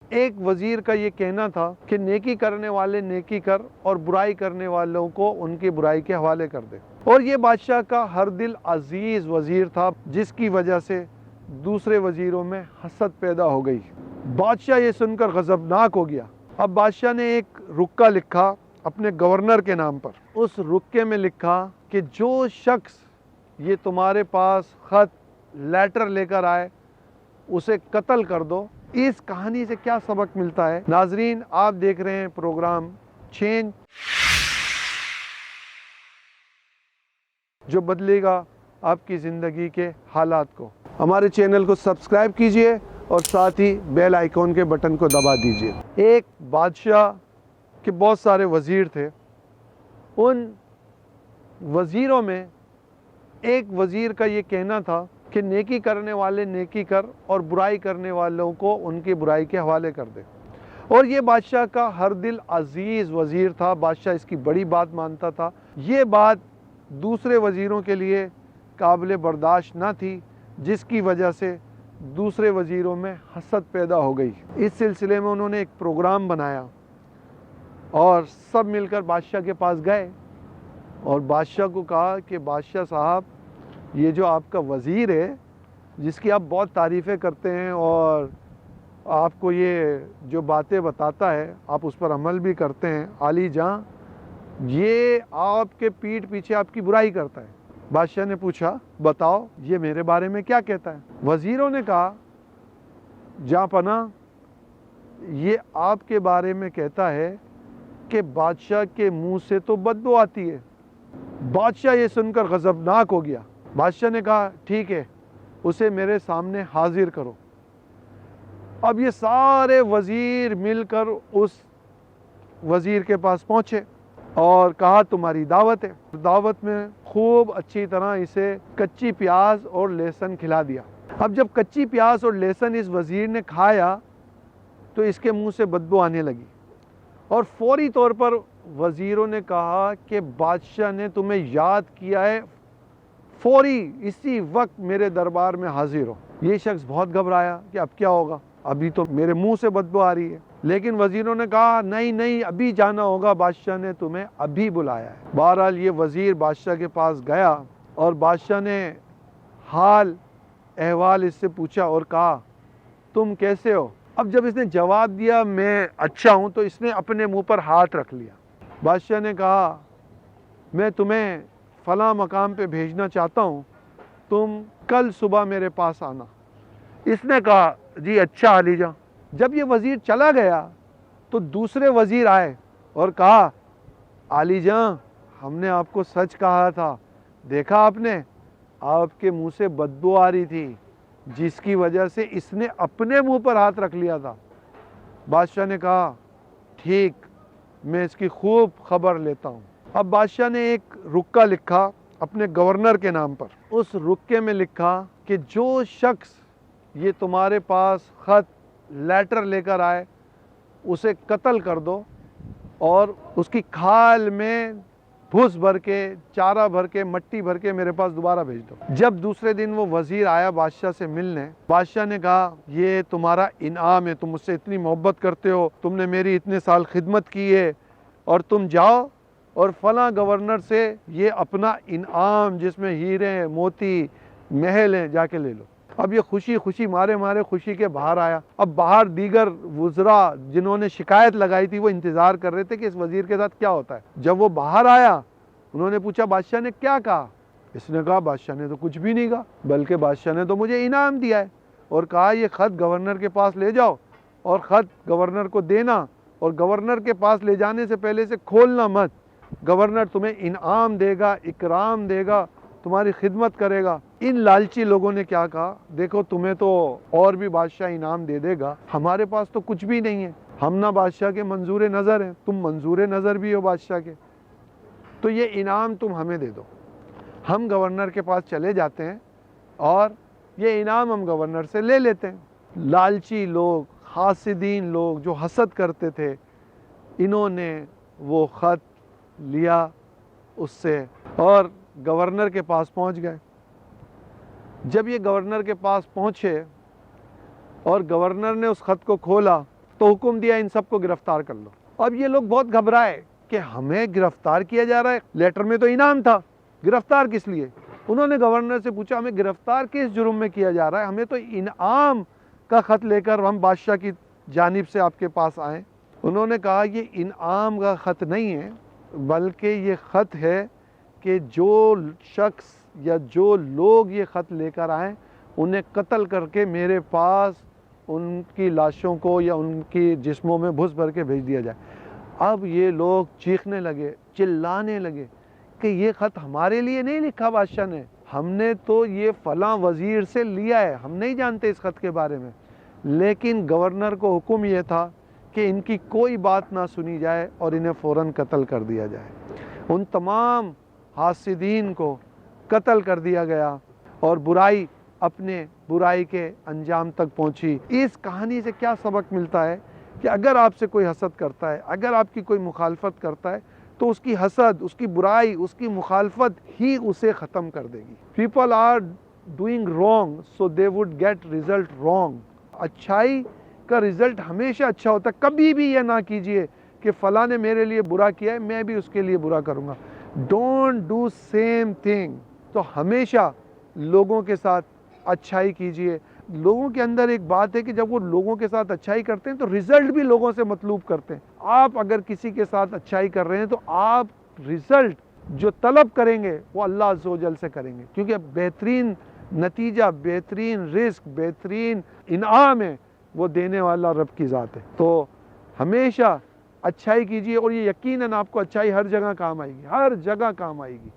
ایک وزیر کا یہ کہنا تھا کہ نیکی کرنے والے نیکی کر اور برائی کرنے والوں کو ان کی برائی کے حوالے کر دے، اور یہ بادشاہ کا ہر دل عزیز وزیر تھا، جس کی وجہ سے دوسرے وزیروں میں حسد پیدا ہو گئی۔ بادشاہ یہ سن کر غضبناک ہو گیا۔ اب بادشاہ نے ایک رکا لکھا اپنے گورنر کے نام پر۔ اس رکے میں لکھا کہ جو شخص یہ تمہارے پاس خط لیٹر لے کر آئے اسے قتل کر دو۔ اس کہانی سے کیا سبق ملتا ہے؟ ناظرین، آپ دیکھ رہے ہیں پروگرام چینج، جو بدلے گا آپ کی زندگی کے حالات کو۔ ہمارے چینل کو سبسکرائب کیجئے اور ساتھ ہی بیل آئیکن کے بٹن کو دبا دیجئے۔ ایک بادشاہ کے بہت سارے وزیر تھے۔ ان وزیروں میں ایک وزیر کا یہ کہنا تھا کہ نیکی کرنے والے نیکی کر اور برائی کرنے والوں کو ان کی برائی کے حوالے کر دے، اور یہ بادشاہ کا ہر دل عزیز وزیر تھا۔ بادشاہ اس کی بڑی بات مانتا تھا۔ یہ بات دوسرے وزیروں کے لیے قابل برداشت نہ تھی، جس کی وجہ سے دوسرے وزیروں میں حسد پیدا ہو گئی۔ اس سلسلے میں انہوں نے ایک پروگرام بنایا اور سب مل کر بادشاہ کے پاس گئے اور بادشاہ کو کہا کہ بادشاہ صاحب، یہ جو آپ کا وزیر ہے جس کی آپ بہت تعریفیں کرتے ہیں اور آپ کو یہ جو باتیں بتاتا ہے آپ اس پر عمل بھی کرتے ہیں، عالی جاں، یہ آپ کے پیٹھ پیچھے آپ کی برائی کرتا ہے۔ بادشاہ نے پوچھا، بتاؤ یہ میرے بارے میں کیا کہتا ہے؟ وزیروں نے کہا، جاں پناہ، یہ آپ کے بارے میں کہتا ہے کہ بادشاہ کے منہ سے تو بدبو آتی ہے۔ بادشاہ یہ سن کر غضبناک ہو گیا۔ بادشاہ نے کہا، ٹھیک ہے، اسے میرے سامنے حاضر کرو۔ اب یہ سارے وزیر مل کر اس وزیر کے پاس پہنچے اور کہا، تمہاری دعوت ہے۔ دعوت میں خوب اچھی طرح اسے کچی پیاز اور لہسن کھلا دیا۔ اب جب کچی پیاز اور لہسن اس وزیر نے کھایا تو اس کے منہ سے بدبو آنے لگی، اور فوری طور پر وزیروں نے کہا کہ بادشاہ نے تمہیں یاد کیا ہے، فوری اسی وقت میرے دربار میں حاضر ہو۔ یہ شخص بہت گھبرایا کہ اب کیا ہوگا، ابھی تو میرے منہ سے بدبو آ رہی ہے۔ لیکن وزیروں نے کہا، نہیں، ابھی جانا ہوگا، بادشاہ نے تمہیں ابھی بلایا ہے۔ بہرحال یہ وزیر بادشاہ کے پاس گیا اور بادشاہ نے حال احوال اس سے پوچھا اور کہا، تم کیسے ہو؟ اب جب اس نے جواب دیا میں اچھا ہوں، تو اس نے اپنے منہ پر ہاتھ رکھ لیا۔ بادشاہ نے کہا، میں تمہیں فلاں مقام پہ بھیجنا چاہتا ہوں، تم کل صبح میرے پاس آنا۔ اس نے کہا، جی اچھا عالی جاں۔ جب یہ وزیر چلا گیا تو دوسرے وزیر آئے اور کہا، عالی جاں، ہم نے آپ کو سچ کہا تھا، دیکھا آپ نے، آپ کے منہ سے بدبو آ رہی تھی، جس کی وجہ سے اس نے اپنے منہ پر ہاتھ رکھ لیا تھا۔ بادشاہ نے کہا، ٹھیک، میں اس کی خوب خبر لیتا ہوں۔ اب بادشاہ نے ایک رکا لکھا اپنے گورنر کے نام پر۔ اس رکے میں لکھا کہ جو شخص یہ تمہارے پاس خط لیٹر لے کر آئے اسے قتل کر دو، اور اس کی کھال میں بھس بھر کے، چارہ بھر کے، مٹی بھر کے میرے پاس دوبارہ بھیج دو۔ جب دوسرے دن وہ وزیر آیا بادشاہ سے ملنے، بادشاہ نے کہا، یہ تمہارا انعام ہے، تم مجھ سے اتنی محبت کرتے ہو، تم نے میری اتنے سال خدمت کی ہے، اور تم جاؤ اور فلاں گورنر سے یہ اپنا انعام جس میں ہیرے موتی محل ہیں جا کے لے لو۔ اب یہ خوشی مارے خوشی کے باہر آیا۔ اب باہر دیگر وزراء جنہوں نے شکایت لگائی تھی وہ انتظار کر رہے تھے کہ اس وزیر کے ساتھ کیا ہوتا ہے۔ جب وہ باہر آیا، انہوں نے پوچھا، بادشاہ نے کیا کہا؟ اس نے کہا، بادشاہ نے تو کچھ بھی نہیں کہا، بلکہ بادشاہ نے تو مجھے انعام دیا ہے اور کہا یہ خط گورنر کے پاس لے جاؤ اور خط گورنر کو دینا، اور گورنر کے پاس لے جانے سے پہلے سے کھولنا مت، گورنر تمہیں انعام دے گا، اکرام دے گا، تمہاری خدمت کرے گا۔ ان لالچی لوگوں نے کیا کہا، دیکھو تمہیں تو اور بھی بادشاہ انعام دے دے گا، ہمارے پاس تو کچھ بھی نہیں ہے، ہم نہ بادشاہ کے منظور نظر ہیں، تم منظور نظر بھی ہو بادشاہ کے، تو یہ انعام تم ہمیں دے دو۔ ہم گورنر کے پاس چلے جاتے ہیں اور یہ انعام ہم گورنر سے لے لیتے ہیں۔ لالچی لوگ، حاسدین لوگ جو حسد کرتے تھے، انہوں نے وہ خط لیا اس سے اور گورنر کے پاس پہنچ گئے۔ جب یہ گورنر کے پاس پہنچے اور گورنر نے اس خط کو کھولا تو حکم دیا ان سب کو گرفتار کر لو۔ اب یہ لوگ بہت گھبرائے کہ ہمیں گرفتار کیا جا رہا ہے، لیٹر میں تو انعام تھا، گرفتار کس لیے؟ انہوں نے گورنر سے پوچھا ہمیں گرفتار کس جرم میں کیا جا رہا ہے؟ ہمیں تو انعام کا خط لے کر ہم بادشاہ کی جانب سے آپ کے پاس آئیں۔ انہوں نے کہا یہ انعام کا خط نہیں ہے، بلکہ یہ خط ہے کہ جو شخص یا جو لوگ یہ خط لے کر آئیں انہیں قتل کر کے میرے پاس ان کی لاشوں کو یا ان کی جسموں میں بھس بھر کے بھیج دیا جائے۔ اب یہ لوگ چیخنے لگے، چلانے لگے کہ یہ خط ہمارے لیے نہیں لکھا بادشاہ نے، ہم نے تو یہ فلاں وزیر سے لیا ہے، ہم نہیں جانتے اس خط کے بارے میں۔ لیکن گورنر کو حکم یہ تھا کہ ان کی کوئی بات نہ سنی جائے اور انہیں فوراً قتل کر دیا جائے۔ ان تمام حاسدین کو قتل کر دیا گیا اور برائی اپنے برائی کے انجام تک پہنچی۔ اس کہانی سے کیا سبق ملتا ہے کہ اگر آپ سے کوئی حسد کرتا ہے، اگر آپ کی کوئی مخالفت کرتا ہے تو اس کی حسد، اس کی برائی، اس کی مخالفت ہی اسے ختم کر دے گی۔ People are doing wrong so they would get result wrong۔ اچھائی کا رزلٹ ہمیشہ اچھا ہوتا ہے۔ کبھی بھی یہ نہ کیجئے کہ فلاں نے میرے لیے برا کیا ہے میں بھی اس کے لیے برا کروں گا۔ Don't do same thing۔ تو ہمیشہ لوگوں کے ساتھ اچھائی کیجئے۔ لوگوں کے اندر ایک بات ہے کہ جب وہ لوگوں کے ساتھ اچھائی کرتے ہیں تو رزلٹ بھی لوگوں سے مطلوب کرتے ہیں۔ آپ اگر کسی کے ساتھ اچھائی کر رہے ہیں تو آپ رزلٹ جو طلب کریں گے وہ اللہ عز و جل سے کریں گے، کیونکہ بہترین نتیجہ، بہترین رزق، بہترین انعام ہے وہ دینے والا رب کی ذات ہے۔ تو ہمیشہ اچھائی کیجئے اور یہ یقیناً آپ کو اچھائی ہر جگہ کام آئے گی، ہر جگہ کام آئے گی۔